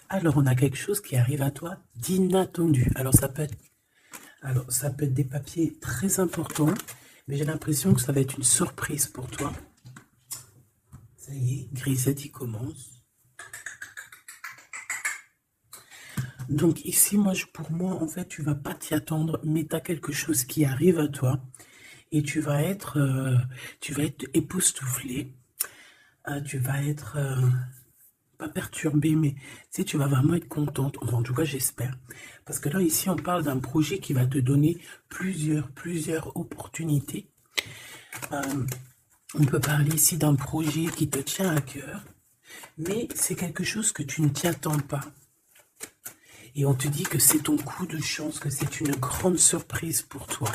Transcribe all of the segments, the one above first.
Alors, on a quelque chose qui arrive à toi d'inattendu. Alors, ça peut être des papiers très importants, mais j'ai l'impression que ça va être une surprise pour toi. Ça y est, Grisette, il commence. Donc ici, pour moi, en fait, tu vas pas t'y attendre, mais tu as quelque chose qui arrive à toi et tu vas être époustouflé. Tu vas être pas perturbé, mais tu sais, tu vas vraiment être contente. Enfin, en tout cas, j'espère. Parce que là, ici, on parle d'un projet qui va te donner plusieurs opportunités. On peut parler ici d'un projet qui te tient à cœur, mais c'est quelque chose que tu ne t'y attends pas. Et on te dit que c'est ton coup de chance, que c'est une grande surprise pour toi.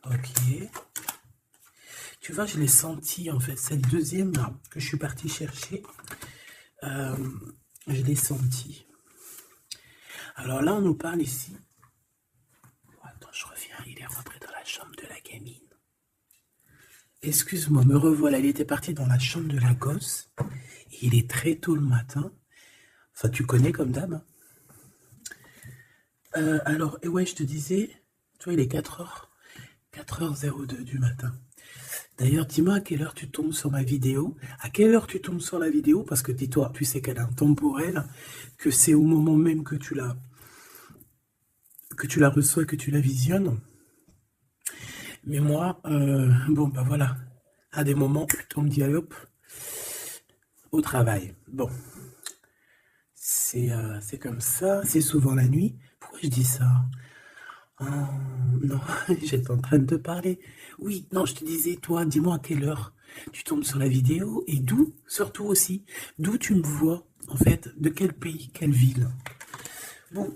Ok. Tu vois, je l'ai senti en fait. Cette deuxième là que je suis partie chercher, je l'ai senti. Alors là, on nous parle ici. Oh, attends, je reviens. Il est rentré dans la chambre de la gamine. Excuse-moi, me revoilà. Il était parti dans la chambre de la gosse. Et il est très tôt le matin. Enfin, tu connais comme d'hab. Hein. Alors, et ouais, je te disais, toi, il est 4h02 du matin. D'ailleurs, dis-moi à quelle heure tu tombes sur ma vidéo. À quelle heure tu tombes sur la vidéo? Parce que dis-toi, tu sais qu'elle a un temporel, que c'est au moment même que tu la reçois, que tu la visionnes. Mais moi, bon, bah voilà, à des moments, on me dit, allez hop, au travail. Bon, c'est comme ça, c'est souvent la nuit. Pourquoi je dis ça? Oh, non, j'étais en train de te parler. Oui, non, je te disais, toi, dis-moi à quelle heure tu tombes sur la vidéo et d'où, surtout aussi, d'où tu me vois, en fait, de quel pays, quelle ville. Bon,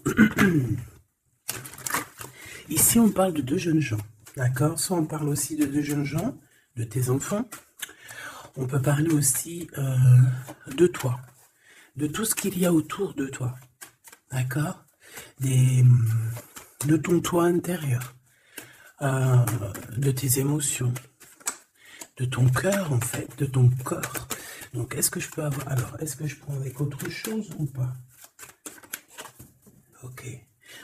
ici, on parle de deux jeunes gens, d'accord? Soit on parle aussi de deux jeunes gens, de tes enfants. On peut parler aussi de toi, de tout ce qu'il y a autour de toi, d'accord? De ton toi intérieur, de tes émotions, de ton cœur, en fait, de ton corps. Donc, est-ce que je peux avoir... Alors, est-ce que je prends avec autre chose ou pas? Ok.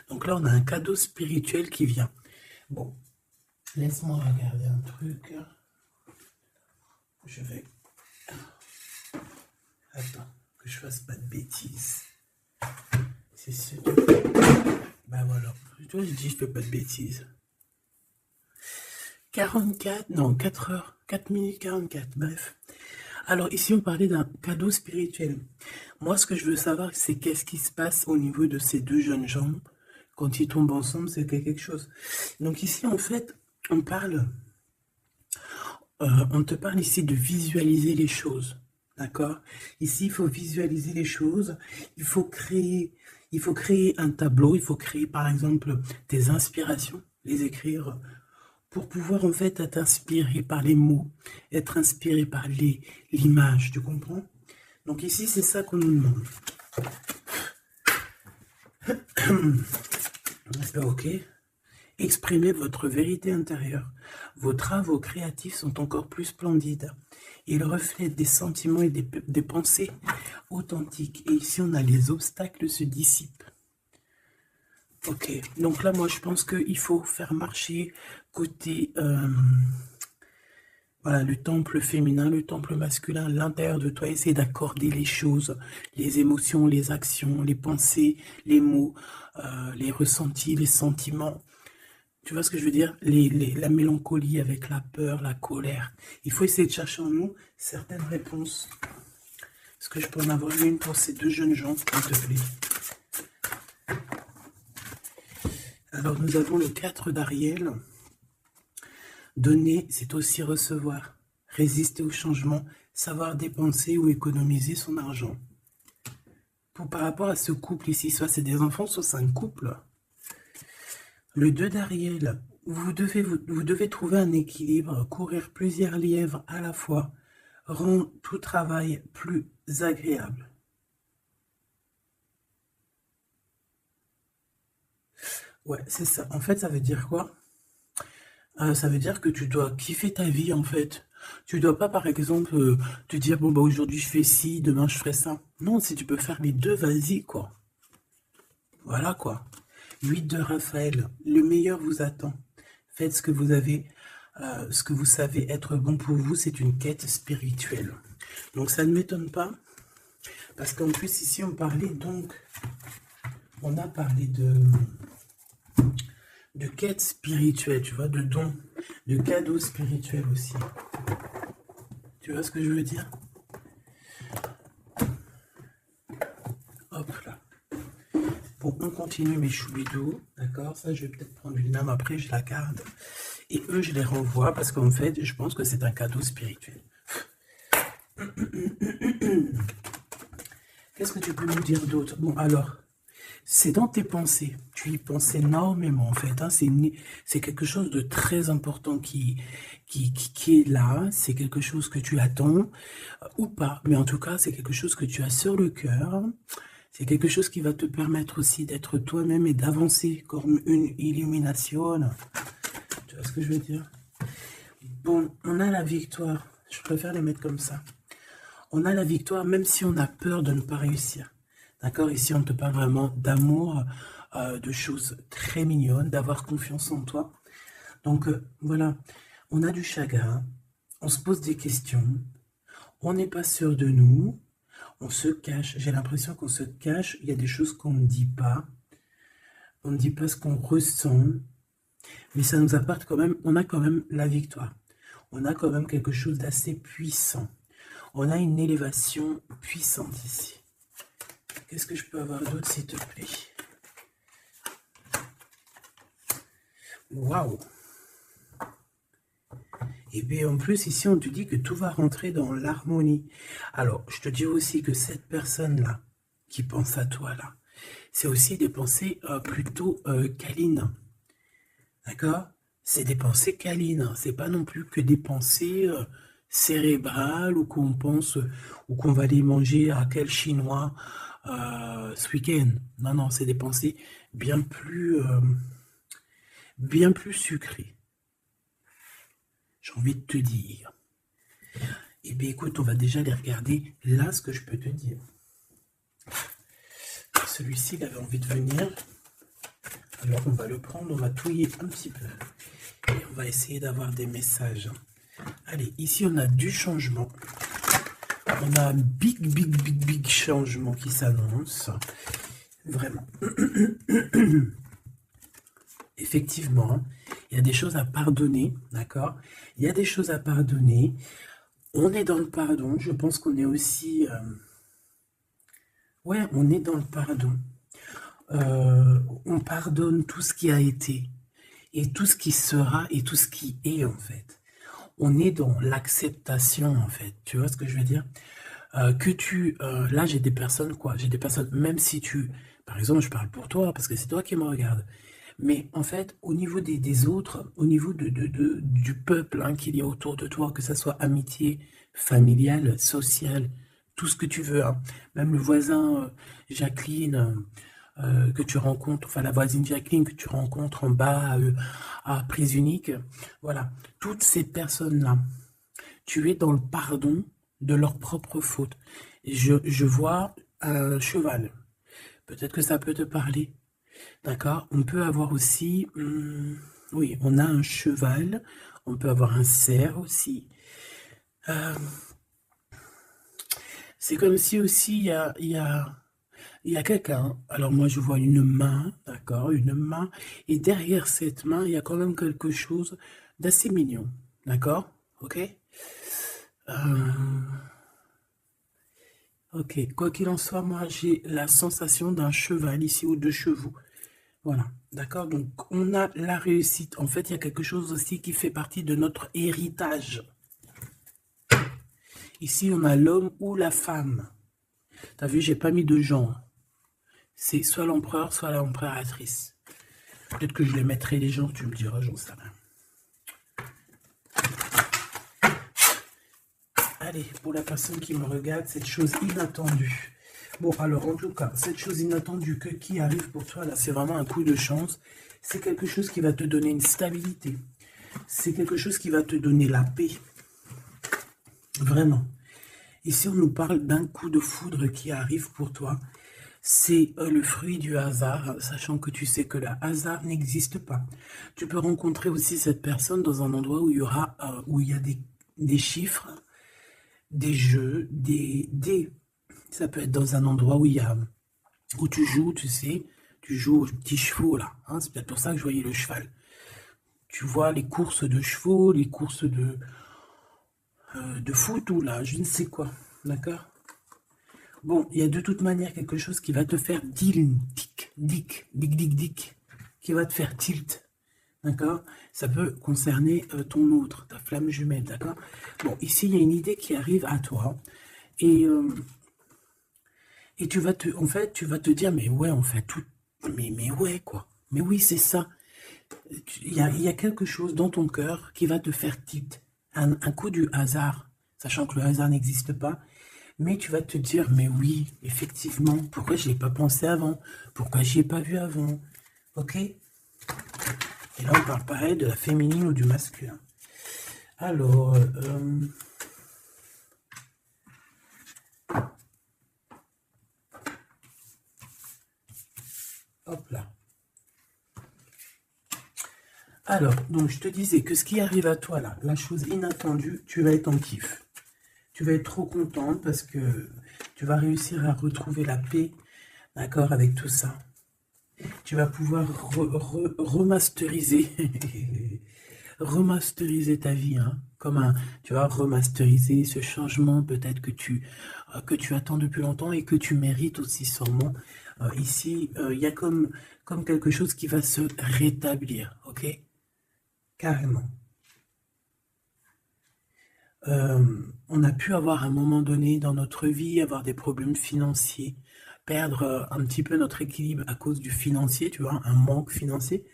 Donc là, on a un cadeau spirituel qui vient. Bon, laisse-moi regarder un truc. Je vais... Attends, que je fasse pas de bêtises. C'est sûr. Ben voilà. Toi, je dis, je fais pas de bêtises. 44, non, 4 heures, 4 minutes 44, bref. Alors ici, on parlait d'un cadeau spirituel. Moi, ce que je veux savoir, c'est qu'est-ce qui se passe au niveau de ces deux jeunes gens. Quand ils tombent ensemble, c'est quelque chose. Donc ici, en fait, on te parle ici de visualiser les choses. D'accord? Ici, il faut visualiser les choses. Il faut créer un tableau. Il faut créer, par exemple, des inspirations, les écrire pour pouvoir en fait être inspiré par les mots, être inspiré par l'image, tu comprends? Donc ici, c'est ça qu'on nous demande. Ok. Exprimez votre vérité intérieure. Vos travaux créatifs sont encore plus splendides. Ils reflètent des sentiments et des pensées authentiques. Et ici, on a les obstacles se dissipent. Ok, donc là, moi, je pense qu'il faut faire marcher côté... voilà, le temple féminin, le temple masculin, l'intérieur de toi, essaie d'accorder les choses, les émotions, les actions, les pensées, les mots, les ressentis, les sentiments. Tu vois ce que je veux dire? La mélancolie avec la peur, la colère. Il faut essayer de chercher en nous certaines réponses. Est-ce que je peux en avoir une pour ces deux jeunes gens, s'il te plaît? Alors, nous avons le 4 d'Ariel. Donner, c'est aussi recevoir. Résister au changement, savoir dépenser ou économiser son argent. Par rapport à ce couple ici, soit c'est des enfants, soit c'est un couple. Le 2 d'Ariel, vous devez trouver un équilibre, courir plusieurs lièvres à la fois, rend tout travail plus agréable. Ouais, c'est ça. En fait, ça veut dire quoi? Ça veut dire que tu dois kiffer ta vie, en fait. Tu dois pas, par exemple, te dire, bon, bah, aujourd'hui, je fais ci, demain, je ferai ça. Non, si tu peux faire les deux, vas-y, quoi. Voilà, quoi. 8 de Raphaël, le meilleur vous attend. Faites ce que vous avez, ce que vous savez être bon pour vous, c'est une quête spirituelle. Donc, ça ne m'étonne pas, parce qu'en plus, ici, on parlait donc, on a parlé de quête spirituelle, tu vois, de dons, de cadeaux spirituels aussi. Tu vois ce que je veux dire? Hop là. Bon, on continue mes choubidous, d'accord? Ça, je vais peut-être prendre une âme après, je la garde. Et eux, je les renvoie parce qu'en fait, je pense que c'est un cadeau spirituel. Qu'est-ce que tu peux nous dire d'autre? Bon, alors, c'est dans tes pensées. Tu y penses énormément, en fait. Hein. C'est quelque chose de très important qui est là. C'est quelque chose que tu attends ou pas. Mais en tout cas, c'est quelque chose que tu as sur le cœur. C'est quelque chose qui va te permettre aussi d'être toi-même et d'avancer comme une illumination. Tu vois ce que je veux dire? Bon, on a la victoire. Je préfère les mettre comme ça. On a la victoire même si on a peur de ne pas réussir. D'accord? Ici, on te parle vraiment d'amour, de choses très mignonnes, d'avoir confiance en toi. Donc, voilà. On a du chagrin. On se pose des questions. On n'est pas sûr de nous. On se cache. J'ai l'impression qu'on se cache. Il y a des choses qu'on ne dit pas. On ne dit pas ce qu'on ressent. Mais ça nous apporte quand même, on a quand même la victoire. On a quand même quelque chose d'assez puissant. On a une élévation puissante ici. Qu'est-ce que je peux avoir d'autre, s'il te plaît? Waouh! Et bien en plus, ici, on te dit que tout va rentrer dans l'harmonie. Alors, je te dis aussi que cette personne-là, qui pense à toi, là, c'est aussi des pensées plutôt câlines. D'accord? C'est des pensées câlines. C'est pas non plus que des pensées cérébrales ou qu'on pense ou qu'on va aller manger à quel chinois ce week-end. Non, non, c'est des pensées bien plus sucrées. J'ai envie de te dire. Eh bien, écoute, on va déjà les regarder. Là, ce que je peux te dire. Celui-ci, il avait envie de venir. Alors, on va le prendre, on va touiller un petit peu. Et on va essayer d'avoir des messages. Allez, ici, on a du changement. On a un big changement qui s'annonce. Vraiment. Effectivement, il y a des choses à pardonner, d'accord? Il y a des choses à pardonner. On est dans le pardon. Je pense qu'on est aussi... Ouais, on est dans le pardon. On pardonne tout ce qui a été. Et tout ce qui sera et tout ce qui est, en fait. On est dans l'acceptation, en fait. Tu vois ce que je veux dire? Là, j'ai des personnes, quoi. J'ai des personnes, même si tu... Par exemple, je parle pour toi, parce que c'est toi qui me regardes. Mais en fait, au niveau des autres, au niveau du peuple hein, qu'il y a autour de toi, que ce soit amitié, familiale, sociale, tout ce que tu veux, hein. Même le voisin Jacqueline que tu rencontres, enfin la voisine Jacqueline que tu rencontres en bas à Prise Unique, voilà, toutes ces personnes-là, tu es dans le pardon de leur propre faute. Je vois un cheval, peut-être que ça peut te parler. D'accord? On peut avoir aussi, oui, on a un cheval, on peut avoir un cerf aussi. C'est comme si aussi il y a quelqu'un. Alors moi je vois une main, d'accord? Une main. Et derrière cette main, il y a quand même quelque chose d'assez mignon. D'accord? Ok? Ok. Quoi qu'il en soit, moi j'ai la sensation d'un cheval ici ou de chevaux. Voilà, d'accord? Donc, on a la réussite. En fait, il y a quelque chose aussi qui fait partie de notre héritage. Ici, on a l'homme ou la femme. T'as vu, j'ai pas mis de genre. C'est soit l'empereur, soit l'empereur-actrice. Peut-être que je les mettrai les gens, tu me diras, j'en sais rien. Allez, pour la personne qui me regarde, cette chose inattendue. Bon, alors, en tout cas, cette chose inattendue qui arrive pour toi, là, c'est vraiment un coup de chance. C'est quelque chose qui va te donner une stabilité. C'est quelque chose qui va te donner la paix. Vraiment. Ici, on nous parle d'un coup de foudre qui arrive pour toi. C'est le fruit du hasard, sachant que tu sais que le hasard n'existe pas. Tu peux rencontrer aussi cette personne dans un endroit où où il y a des chiffres, des jeux, ça peut être dans un endroit où tu joues, tu sais, tu joues aux petits chevaux là. Hein, c'est peut-être pour ça que je voyais le cheval. Tu vois les courses de chevaux, les courses de foot ou là, je ne sais quoi. D'accord? Bon, il y a de toute manière quelque chose qui va te faire dic, qui va te faire tilt. D'accord? Ça peut concerner ton autre, ta flamme jumelle. D'accord? Bon, ici, il y a une idée qui arrive à toi. Et, en fait, tu vas te dire, mais ouais, on fait tout. Mais ouais, quoi. Mais oui, c'est ça. Il y a quelque chose dans ton cœur qui va te faire tilt. Un coup du hasard, sachant que le hasard n'existe pas. Mais tu vas te dire, mais oui, effectivement, pourquoi je n'y ai pas pensé avant? Pourquoi je n'y ai pas vu avant? Ok? Et là, on parle pareil de la féminine ou du masculin. Alors, hop là. Alors, donc je te disais que ce qui arrive à toi là, la chose inattendue, tu vas être en kiff. Tu vas être trop contente parce que tu vas réussir à retrouver la paix, d'accord, avec tout ça. Tu vas pouvoir remasteriser, remasteriser ta vie, hein, tu vas remasteriser ce changement peut-être que tu attends depuis longtemps et que tu mérites aussi sûrement. Ici, il y a comme quelque chose qui va se rétablir, ok? Carrément. On a pu avoir à un moment donné dans notre vie, avoir des problèmes financiers, perdre un petit peu notre équilibre à cause du financier, tu vois, un manque financier.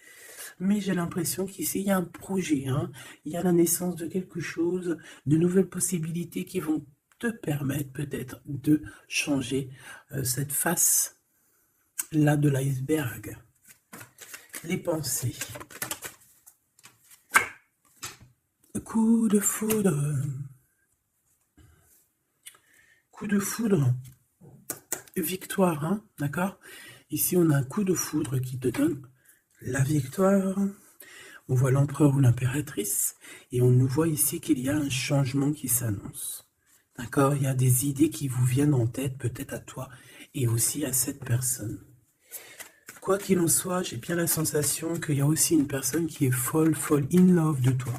Mais j'ai l'impression qu'ici, il y a un projet, hein, il y a la naissance de quelque chose, de nouvelles possibilités qui vont te permettre peut-être de changer cette face-là de l'iceberg. Les pensées. Coup de foudre. Coup de foudre. Victoire, hein, d'accord? Ici, on a un coup de foudre qui te donne la victoire. On voit l'empereur ou l'impératrice. Et on nous voit ici qu'il y a un changement qui s'annonce. D'accord? Il y a des idées qui vous viennent en tête, peut-être à toi, et aussi à cette personne. Quoi qu'il en soit, j'ai bien la sensation qu'il y a aussi une personne qui est folle in love de toi.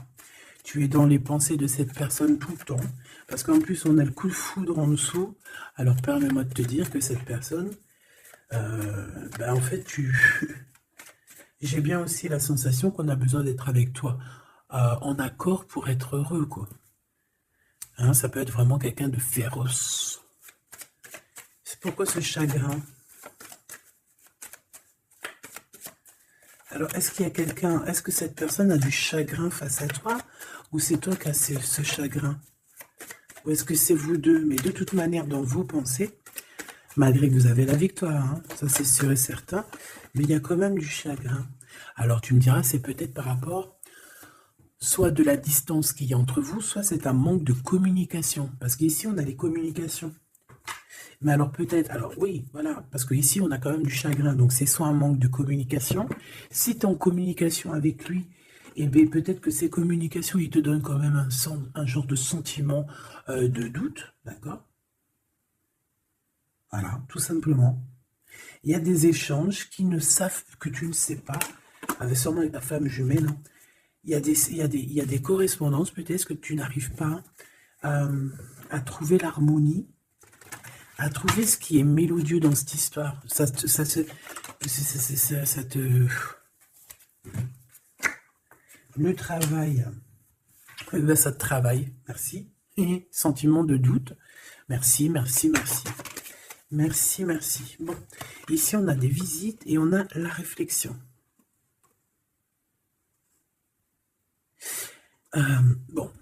Tu es dans les pensées de cette personne tout le temps. Parce qu'en plus, on a le coup de foudre en dessous. Alors, permets-moi de te dire que cette personne, en fait, j'ai bien aussi la sensation qu'on a besoin d'être avec toi. En accord pour être heureux, quoi. Hein, ça peut être vraiment quelqu'un de féroce. C'est pourquoi ce chagrin? Alors, est-ce qu'il y a quelqu'un, est-ce que cette personne a du chagrin face à toi? Ou c'est toi qui as ce chagrin? Ou est-ce que c'est vous deux? Mais de toute manière, dans vos pensées, malgré que vous avez la victoire, hein, ça c'est sûr et certain, mais il y a quand même du chagrin. Alors tu me diras, c'est peut-être par rapport soit de la distance qu'il y a entre vous, soit c'est un manque de communication. Parce qu'ici, on a les communications. Mais alors peut-être, alors oui, voilà, parce qu'ici, on a quand même du chagrin. Donc c'est soit un manque de communication. Si tu es en communication avec lui, eh bien peut-être que ces communications, il te donnent quand même un genre de sentiment de doute, d'accord? Voilà, tout simplement. Il y a des échanges qui ne savent que tu ne sais pas, avec sûrement avec ta femme jumelle. Hein. Il y a des correspondances peut-être que tu n'arrives pas à trouver l'harmonie, à trouver ce qui est mélodieux dans cette histoire. Ça te... Le travail, ça te travaille. Merci. Sentiment de doute. Merci, merci, merci. Merci, merci. Bon, ici on a des visites et on a la réflexion. Bon.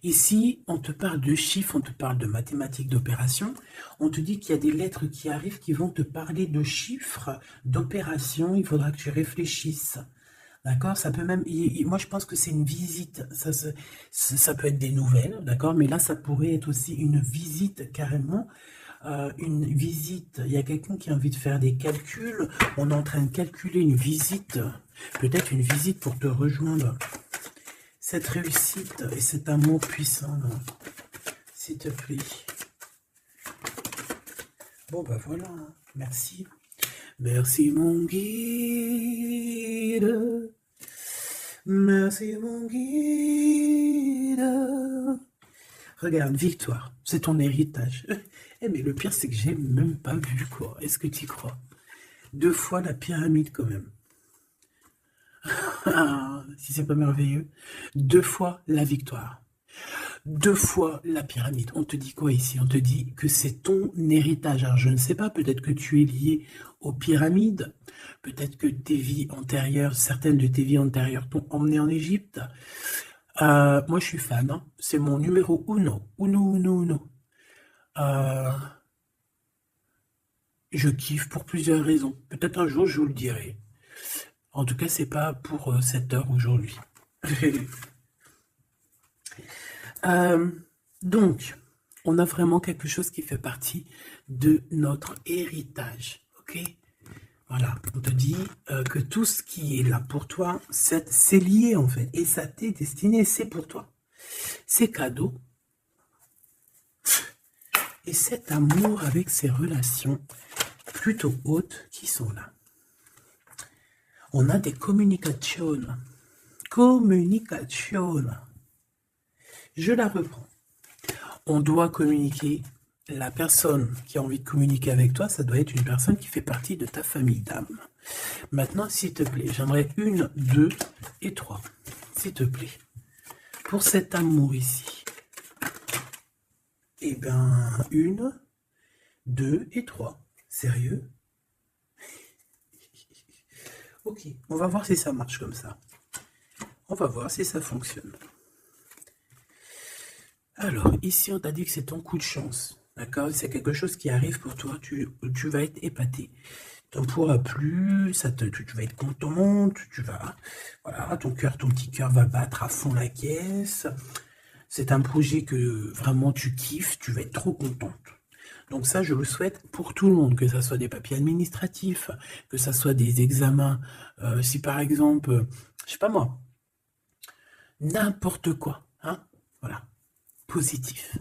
Ici, on te parle de chiffres, on te parle de mathématiques, d'opérations. On te dit qu'il y a des lettres qui arrivent qui vont te parler de chiffres, d'opérations. Il faudra que tu réfléchisses. D'accord? Ça peut même, moi je pense que c'est une visite, ça peut être des nouvelles, d'accord? Mais là, ça pourrait être aussi une visite carrément, une visite. Il y a quelqu'un qui a envie de faire des calculs, on est en train de calculer une visite, peut-être une visite pour te rejoindre. Cette réussite et cet amour puissant, s'il te plaît. Bon, ben voilà, merci. Merci mon guide. Merci mon guide. Regarde, victoire, c'est ton héritage. Eh mais le pire, c'est que j'ai même pas vu, quoi. Est-ce que tu y crois? 2 fois la pyramide, quand même. Ah, si c'est pas merveilleux. 2 fois la victoire. 2 fois la pyramide. On te dit quoi ici? On te dit que c'est ton héritage. Alors, je ne sais pas, peut-être que tu es lié aux pyramides. Peut-être que tes vies antérieures, certaines de tes vies antérieures t'ont emmené en Égypte. Moi, je suis fan, hein. C'est mon numéro uno. Uno, uno, uno. Je kiffe pour plusieurs raisons. Peut-être un jour, je vous le dirai. En tout cas, c'est pas pour cette heure aujourd'hui. Donc, on a vraiment quelque chose qui fait partie de notre héritage, ok? Voilà, on te dit que tout ce qui est là pour toi, c'est lié en fait, et ça t'est destiné, c'est pour toi. C'est cadeau. Et cet amour avec ces relations plutôt hautes qui sont là. On a des communications. Communication. Je la reprends. On doit communiquer. La personne qui a envie de communiquer avec toi, ça doit être une personne qui fait partie de ta famille d'âme. Maintenant, s'il te plaît, j'aimerais 1, 2 et 3. S'il te plaît. Pour cet amour ici. Eh bien, 1, 2 et 3. Sérieux? Ok, on va voir si ça marche comme ça. On va voir si ça fonctionne. Alors, ici, on t'a dit que c'est ton coup de chance. D'accord? C'est quelque chose qui arrive pour toi. Tu vas être épaté. Tu n'en pourras plus. Tu vas être contente. Tu vas... Voilà, ton petit cœur va battre à fond la caisse. C'est un projet que vraiment tu kiffes. Tu vas être trop contente. Donc ça, je le souhaite pour tout le monde, que ça soit des papiers administratifs, que ça soit des examens. Si par exemple, je sais pas moi, n'importe quoi, hein, voilà, positif.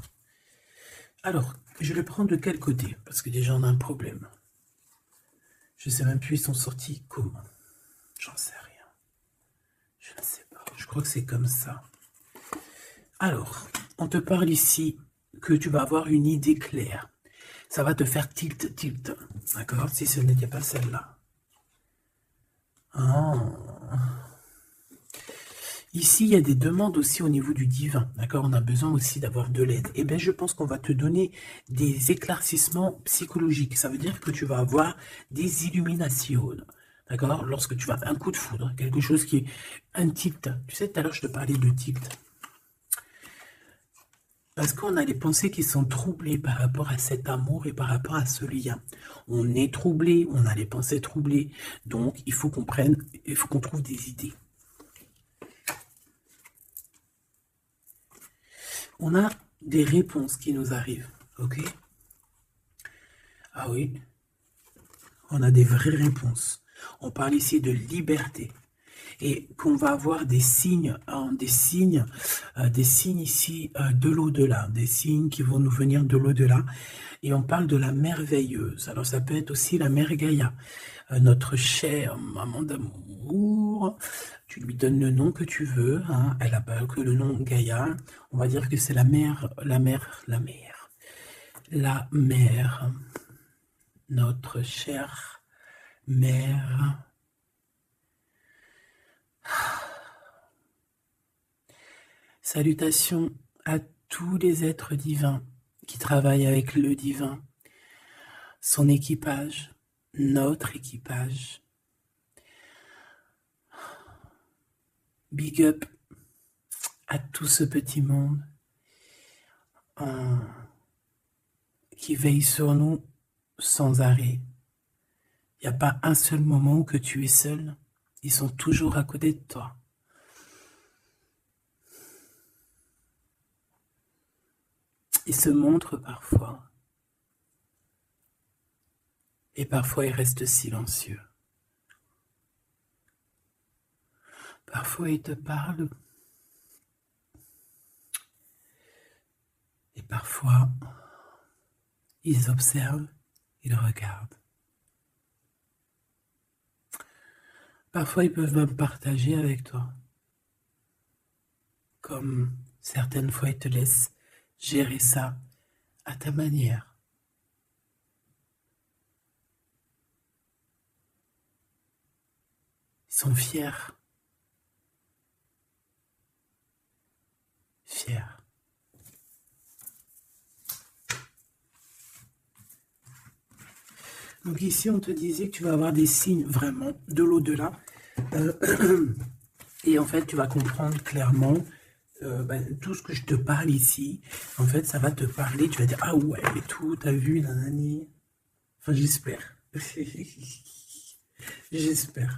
Alors, je le prends de quel côté? Parce que déjà, on a un problème. Je sais même plus, ils sont sortis comment. J'en sais rien. Je ne sais pas. Je crois que c'est comme ça. Alors, on te parle ici que tu vas avoir une idée claire. Ça va te faire tilt. D'accord? Si ce n'était pas celle-là. Ah. Ici, il y a des demandes aussi au niveau du divin. D'accord? On a besoin aussi d'avoir de l'aide. Eh bien, je pense qu'on va te donner des éclaircissements psychologiques. Ça veut dire que tu vas avoir des illuminations. D'accord? Lorsque tu vas un coup de foudre, quelque chose qui est un tilt. Tu sais, tout à l'heure, je te parlais de tilt. Parce qu'on a les pensées qui sont troublées par rapport à cet amour et par rapport à ce lien. On est troublé, on a les pensées troublées. Donc, il faut qu'on trouve des idées. On a des réponses qui nous arrivent, ok? Ah oui, on a des vraies réponses. On parle ici de liberté. Et qu'on va avoir des signes, hein, des signes ici de l'au-delà, des signes qui vont nous venir de l'au-delà. Et on parle de la merveilleuse. Alors ça peut être aussi la mère Gaïa, notre chère maman d'amour. Tu lui donnes le nom que tu veux, hein. Elle n'a pas que le nom Gaïa. On va dire que c'est la mère, notre chère mère. Salutations à tous les êtres divins qui travaillent avec le divin, son équipage, notre équipage. Big up à tout ce petit monde qui veille sur nous sans arrêt. Il n'y a pas un seul moment où que tu es seul. Ils sont toujours à côté de toi. Ils se montrent parfois. Et parfois, ils restent silencieux. Parfois, ils te parlent. Et parfois, ils observent, ils regardent. Parfois, ils peuvent même partager avec toi. Comme certaines fois, ils te laissent gérer ça à ta manière. Ils sont fiers. Fiers. Donc ici, on te disait que tu vas avoir des signes vraiment de l'au-delà. Et en fait, tu vas comprendre clairement tout ce que je te parle ici. En fait, ça va te parler. Tu vas dire, ah ouais, et tout, t'as vu, nanani. Enfin, j'espère. J'espère.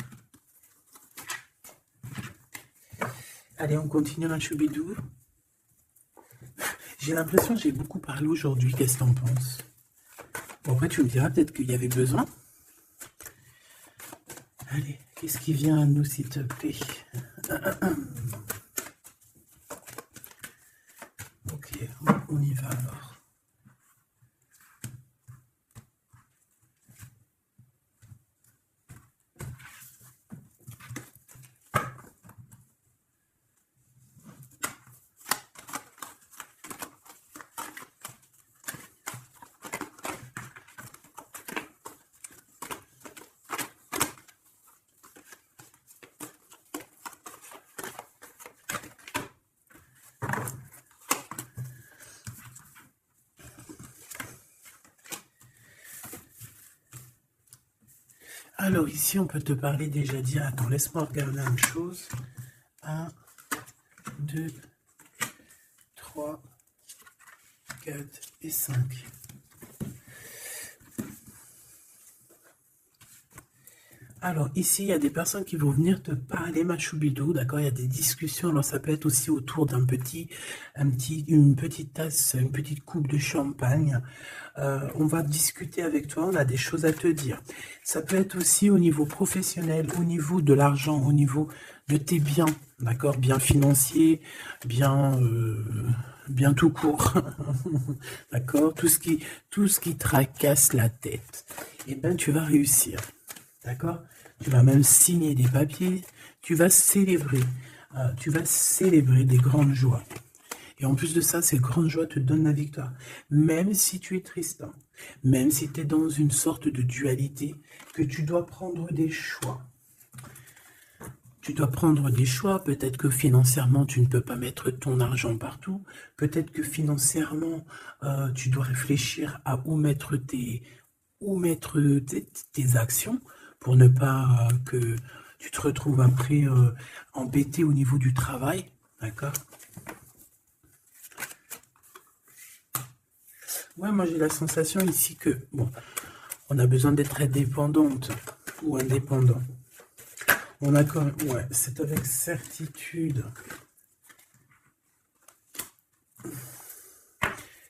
Allez, on continue dans Choubidou. J'ai l'impression que j'ai beaucoup parlé aujourd'hui. Qu'est-ce que t'en penses? Bon, après, tu me diras peut-être qu'il y avait besoin. Allez, qu'est-ce qui vient à nous, s'il te plaît? Ok, on y va alors. Alors ici, on peut te parler déjà dire, attends, laisse-moi regarder une chose. 1, 2, 3, 4 et 5. Alors ici, il y a des personnes qui vont venir te parler, ma choubidou, d'accord? Il y a des discussions, alors ça peut être aussi autour d'une petite tasse, une petite coupe de champagne. On va discuter avec toi, on a des choses à te dire. Ça peut être aussi au niveau professionnel, au niveau de l'argent, au niveau de tes biens, d'accord? Bien financiers, bien tout court, d'accord? Tout ce qui tracasse la tête, eh ben tu vas réussir. D'accord? Tu vas même signer des papiers, tu vas célébrer des grandes joies. Et en plus de ça, ces grandes joies te donnent la victoire. Même si tu es triste, même si tu es dans une sorte de dualité, que tu dois prendre des choix. Tu dois prendre des choix, peut-être que financièrement, tu ne peux pas mettre ton argent partout. Peut-être que financièrement, tu dois réfléchir à où mettre tes actions, pour ne pas que tu te retrouves après embêté au niveau du travail, d'accord? Ouais, moi j'ai la sensation ici que, bon, on a besoin d'être indépendante ou indépendant. On a quand même, ouais, c'est avec certitude.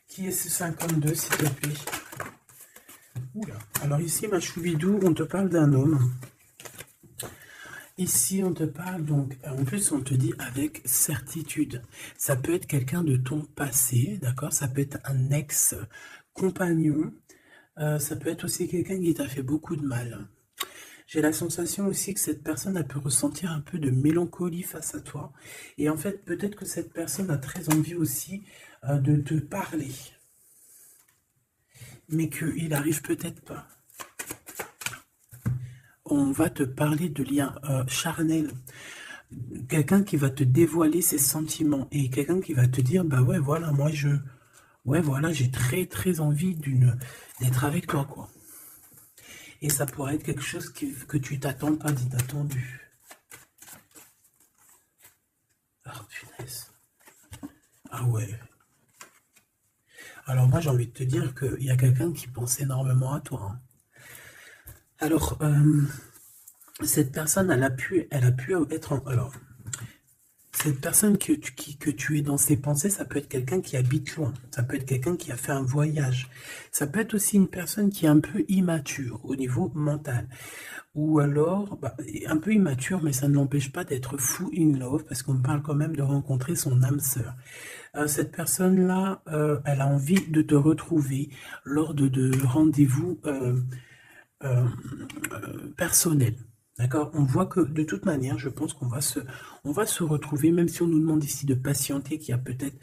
Qui est ce 52, s'il te plaît? Oula. Alors ici, ma choubidou, on te parle d'un homme. Ici, on te parle donc, en plus, on te dit avec certitude. Ça peut être quelqu'un de ton passé, d'accord? Ça peut être un ex-compagnon. Ça peut être aussi quelqu'un qui t'a fait beaucoup de mal. J'ai la sensation aussi que cette personne a pu ressentir un peu de mélancolie face à toi. Et en fait, peut-être que cette personne a très envie aussi de te parler. Mais qu'il n'arrive peut-être pas. On va te parler de liens charnels. Quelqu'un qui va te dévoiler ses sentiments. Et quelqu'un qui va te dire, bah ouais, voilà, moi j'ai très très envie d'être avec toi, quoi. Et ça pourrait être quelque chose que tu t'attends pas d'inattendu. Ah, punaise. Ah ouais. Alors moi, j'ai envie de te dire qu'il y a quelqu'un qui pense énormément à toi. Alors, cette personne, elle a pu être alors, cette personne que tu es dans ses pensées, ça peut être quelqu'un qui habite loin, ça peut être quelqu'un qui a fait un voyage, ça peut être aussi une personne qui est un peu immature au niveau mental, ou alors, bah, un peu immature, mais ça ne l'empêche pas d'être fou in love, parce qu'on parle quand même de rencontrer son âme sœur. Cette personne-là, elle a envie de te retrouver lors de rendez-vous personnels. D'accord? On voit que de toute manière, je pense on va se retrouver, même si on nous demande ici de patienter, qu'il y a peut-être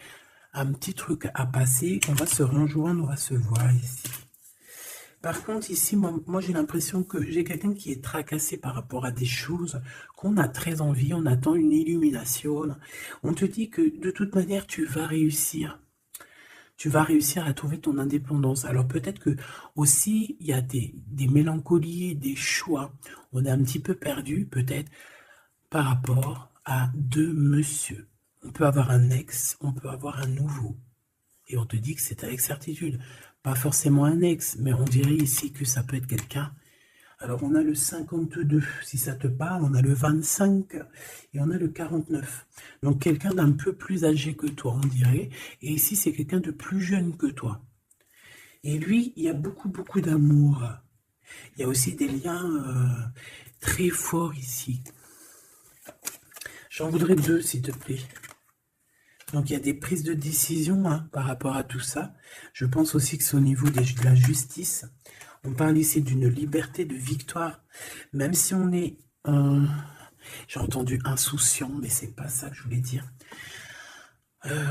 un petit truc à passer, on va se rejoindre, on va se voir ici. Par contre, ici, moi j'ai l'impression que j'ai quelqu'un qui est tracassé par rapport à des choses qu'on a très envie, on attend une illumination. On te dit que de toute manière, tu vas réussir. Tu vas réussir à trouver ton indépendance. Alors peut-être que aussi, il y a des mélancolies, des choix. On est un petit peu perdu, peut-être, par rapport à deux monsieur. On peut avoir un ex, on peut avoir un nouveau. Et on te dit que c'est avec certitude. Pas forcément un ex, mais on dirait ici que ça peut être quelqu'un. Alors on a le 52, si ça te parle, on a le 25 et on a le 49. Donc quelqu'un d'un peu plus âgé que toi, on dirait. Et ici, c'est quelqu'un de plus jeune que toi. Et lui, il y a beaucoup, beaucoup d'amour. Il y a aussi des liens très forts ici. J'en voudrais deux, s'il te plaît. Donc il y a des prises de décision par rapport à tout ça. Je pense aussi que c'est au niveau de la justice. On parle ici d'une liberté de victoire. Même si on est, j'ai entendu insouciant, mais c'est pas ça que je voulais dire.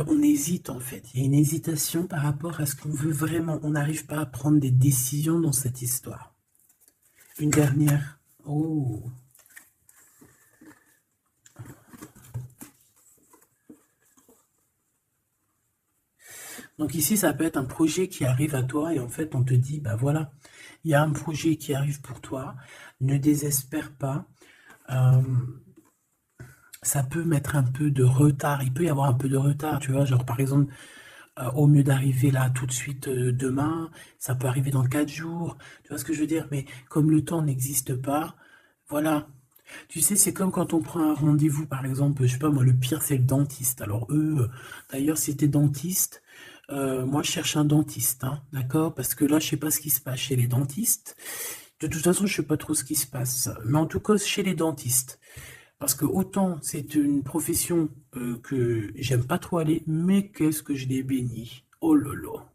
On hésite en fait. Il y a une hésitation par rapport à ce qu'on veut vraiment. On n'arrive pas à prendre des décisions dans cette histoire. Une dernière. Oh. Donc ici, ça peut être un projet qui arrive à toi et en fait, on te dit, bah voilà, il y a un projet qui arrive pour toi, ne désespère pas. Ça peut mettre un peu de retard, il peut y avoir un peu de retard, tu vois, genre par exemple, au mieux d'arriver là tout de suite demain, ça peut arriver dans 4 jours, tu vois ce que je veux dire, mais comme le temps n'existe pas, voilà. Tu sais, c'est comme quand on prend un rendez-vous, par exemple, je sais pas moi, le pire c'est le dentiste. Alors eux, d'ailleurs, si t'es dentiste, moi je cherche un dentiste, hein, d'accord? Parce que là, je sais pas ce qui se passe chez les dentistes. De toute façon, je sais pas trop ce qui se passe. Mais en tout cas, chez les dentistes. Parce que autant c'est une profession que j'aime pas trop aller, mais qu'est-ce que je les bénis. Oh là là.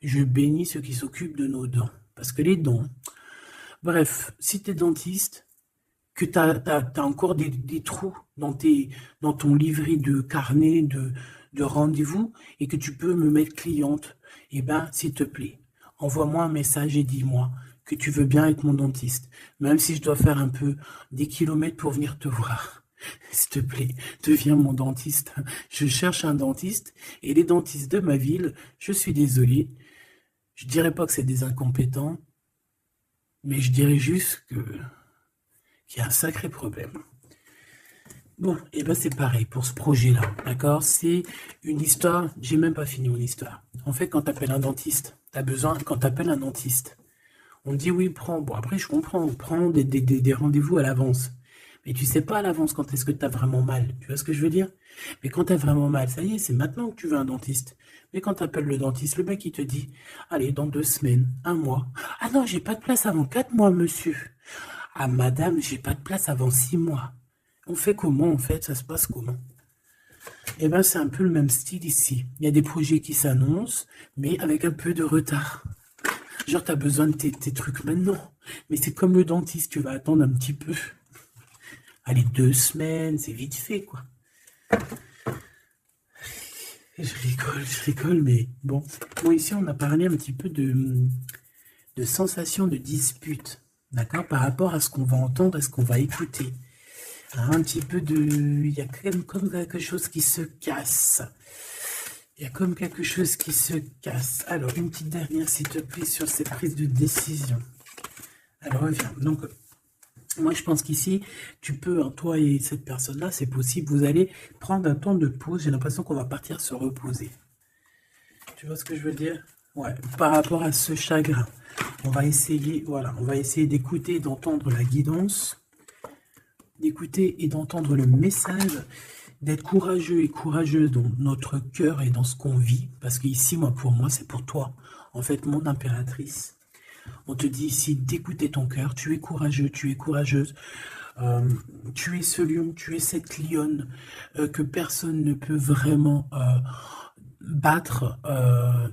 Je bénis ceux qui s'occupent de nos dents. Parce que les dents... Bref, si t'es dentiste, que tu as encore des trous dans ton livret de carnet de rendez-vous et que tu peux me mettre cliente, eh ben, s'il te plaît, envoie-moi un message et dis-moi que tu veux bien être mon dentiste, même si je dois faire un peu des kilomètres pour venir te voir. S'il te plaît, deviens mon dentiste. Je cherche un dentiste et les dentistes de ma ville, je suis désolé, je dirais pas que c'est des incompétents, mais je dirais juste qu'il y a un sacré problème. Bon, et ben c'est pareil pour ce projet-là, d'accord? C'est une histoire, j'ai même pas fini mon histoire. En fait, quand tu appelles un dentiste, tu as besoin, quand tu appelles un dentiste, on te dit oui, prends, bon après je comprends, prends des rendez-vous à l'avance. Mais tu sais pas à l'avance quand est-ce que tu as vraiment mal, tu vois ce que je veux dire? Mais quand tu as vraiment mal, ça y est, c'est maintenant que tu veux un dentiste. Mais quand tu appelles le dentiste, le mec il te dit, allez, dans 2 semaines, un mois. Ah non, j'ai pas de place avant 4 mois, monsieur. Ah madame, j'ai pas de place avant 6 mois. On fait comment en fait? Ça se passe comment? Eh bien, c'est un peu le même style ici. Il y a des projets qui s'annoncent, mais avec un peu de retard. Genre, tu as besoin de tes trucs maintenant. Mais c'est comme le dentiste, tu vas attendre un petit peu. Allez, 2 semaines, c'est vite fait, quoi. Je rigole, mais bon. Bon, ici, on a parlé un petit peu de sensation de dispute, d'accord, par rapport à ce qu'on va entendre et ce qu'on va écouter. Un petit peu de... Il y a comme quelque chose qui se casse. Il y a comme quelque chose qui se casse. Alors, une petite dernière, s'il te plaît, sur cette prise de décision. Alors, reviens. Donc, moi, je pense qu'ici, tu peux, hein, toi et cette personne-là, c'est possible, vous allez prendre un temps de pause. J'ai l'impression qu'on va partir se reposer. Tu vois ce que je veux dire? Ouais, par rapport à ce chagrin. On va essayer, voilà, on va essayer d'écouter, d'entendre la guidance. d'écouter et d'entendre le message, d'être courageux et courageuse dans notre cœur et dans ce qu'on vit, parce qu'ici, moi, pour moi, c'est pour toi. En fait, mon impératrice, on te dit ici d'écouter ton cœur, tu es courageux, tu es courageuse, tu es ce lion, tu es cette lionne que personne ne peut vraiment battre,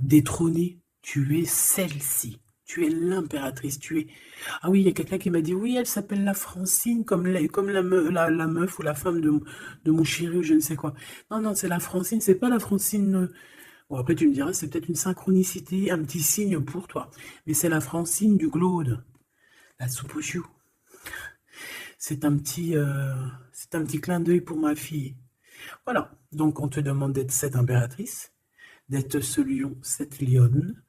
détrôner, tu es celle-ci. Tu es l'impératrice, tu es... Ah oui, il y a quelqu'un qui m'a dit, oui, elle s'appelle la Francine, comme la meuf ou la femme de mon chéri ou je ne sais quoi. Non, non, c'est la Francine, c'est pas la Francine... Bon, après, tu me diras, c'est peut-être une synchronicité, un petit signe pour toi. Mais c'est la Francine du Glaude, la soupe aux choux. C'est un petit clin d'œil pour ma fille. Voilà, donc on te demande d'être cette impératrice, d'être ce lion, cette lionne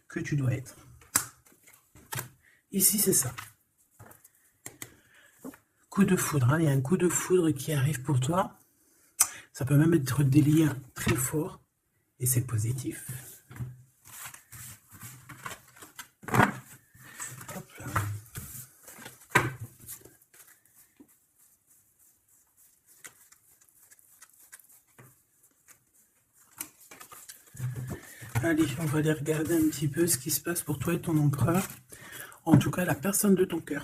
que tu dois être. Ici, c'est ça. Coup de foudre, hein, il y a un coup de foudre qui arrive pour toi. Ça peut même être des liens très forts et c'est positif. Hop là. Allez, on va aller regarder un petit peu ce qui se passe pour toi et ton empereur. En tout cas, la personne de ton cœur.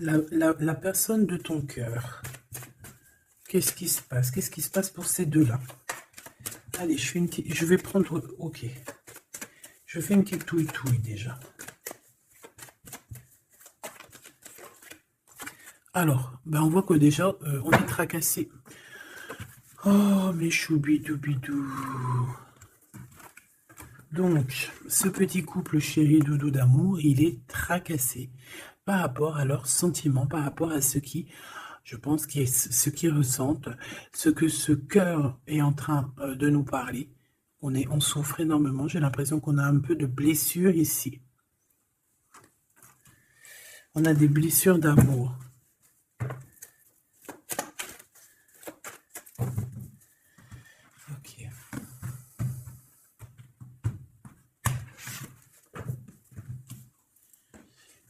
La personne de ton cœur. Qu'est-ce qui se passe? Qu'est-ce qui se passe pour ces deux-là? Allez, je vais prendre... Ok. Je fais une petite touille-touille déjà. Alors, ben on voit que déjà, on est tracassé. Oh, mes choubidoubidou. Donc, ce petit couple chéri doudou d'amour, il est tracassé par rapport à leurs sentiments, par rapport à ce qui, je pense, ce qu'ils ressentent, ce que ce cœur est en train de nous parler. On souffre énormément, j'ai l'impression qu'on a un peu de blessures ici. On a des blessures d'amour. Ok.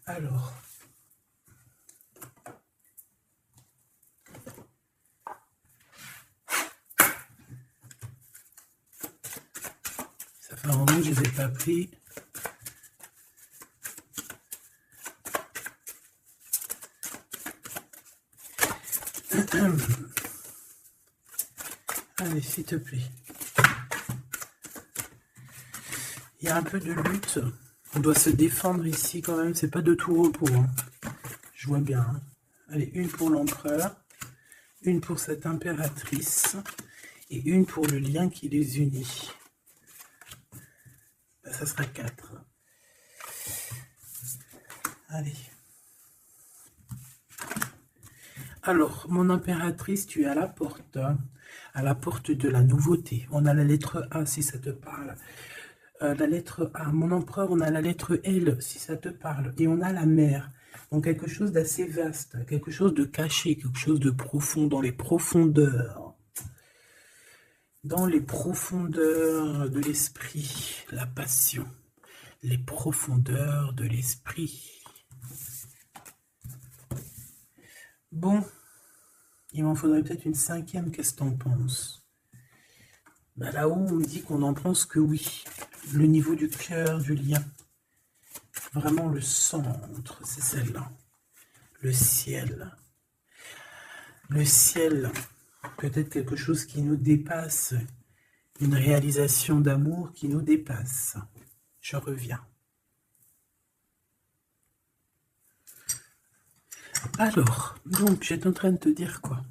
Alors... Ça fait un moment que je ne les ai pas pris. Allez, s'il te plaît. Il y a un peu de lutte. On doit se défendre ici quand même. C'est pas de tout repos. Hein. Je vois bien. Hein. Allez, une pour l'empereur. Une pour cette impératrice. Et une pour le lien qui les unit. Ben, ça sera 4. Allez. Alors, mon impératrice, tu es à la porte. Hein, à la porte de la nouveauté. On a la lettre A si ça te parle. La lettre A. Mon empereur, on a la lettre L si ça te parle. Et on a la mer. Donc quelque chose d'assez vaste, quelque chose de caché, quelque chose de profond, dans les profondeurs. Dans les profondeurs de l'esprit, la passion. Les profondeurs de l'esprit. Bon, il m'en faudrait peut-être une 5e, qu'est-ce que t'en penses? Ben là-haut, on me dit qu'on en pense que oui. Le niveau du cœur, du lien. Vraiment le centre, c'est celle-là. Le ciel. Le ciel, peut-être quelque chose qui nous dépasse. Une réalisation d'amour qui nous dépasse. Je reviens. Alors, donc, j'étais en train de te dire quoi?